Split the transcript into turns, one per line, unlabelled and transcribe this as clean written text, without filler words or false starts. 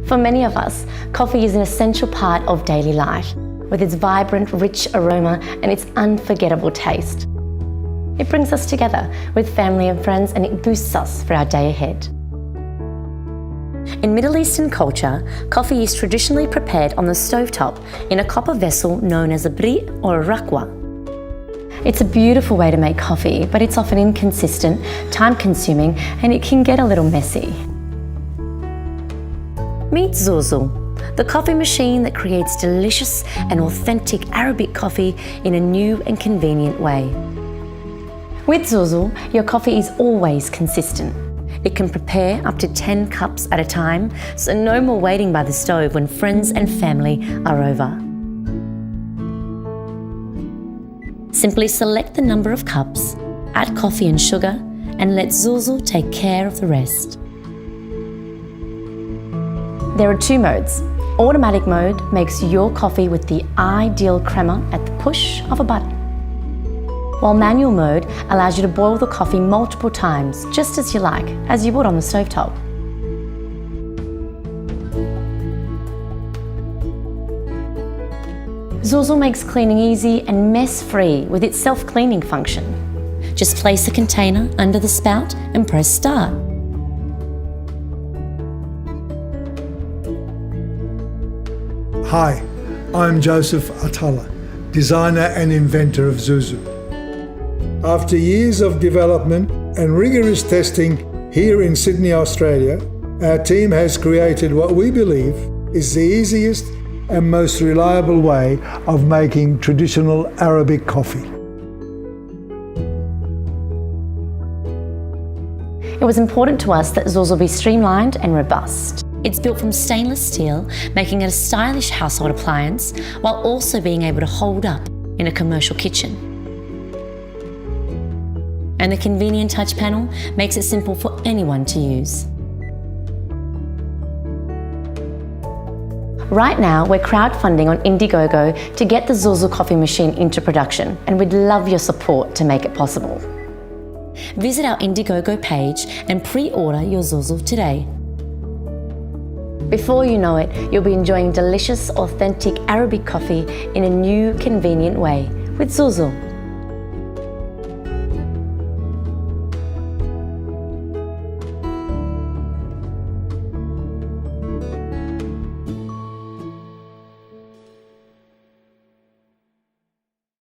For many of us, coffee is an essential part of daily life, with its vibrant, rich aroma and its unforgettable taste. It brings us together with family and friends, and it boosts us for our day ahead. In Middle Eastern culture, coffee is traditionally prepared on the stovetop in a copper vessel known as a bri or a rakwa. It's a beautiful way to make coffee, but it's often inconsistent, time-consuming, and it can get a little messy. Meet Zou Zou, the coffee machine that creates delicious and authentic Arabic coffee in a new and convenient way. With Zou Zou, your coffee is always consistent. It can prepare up to 10 cups at a time, so no more waiting by the stove when friends and family are over. Simply select the number of cups, add coffee and sugar, and let Zou Zou take care of the rest. There are two modes. Automatic mode makes your coffee with the ideal crema at the push of a button, while manual mode allows you to boil the coffee multiple times, just as you like, as you would on the stovetop. Zou Zou makes cleaning easy and mess-free with its self-cleaning function. Just place a container under the spout and press start.
Hi, I'm Joseph Atala, designer and inventor of Zou Zou. After years of development and rigorous testing here in Sydney, Australia, our team has created what we believe is the easiest and most reliable way of making traditional Arabic coffee.
It was important to us that Zou Zou be streamlined and robust. It's built from stainless steel, making it a stylish household appliance, while also being able to hold up in a commercial kitchen. And the convenient touch panel makes it simple for anyone to use. Right now, we're crowdfunding on Indiegogo to get the Zou Zou coffee machine into production, and we'd love your support to make it possible. Visit our Indiegogo page and pre-order your Zou Zou today. Before you know it, you'll be enjoying delicious, authentic Arabic coffee in a new, convenient way with Zou Zou.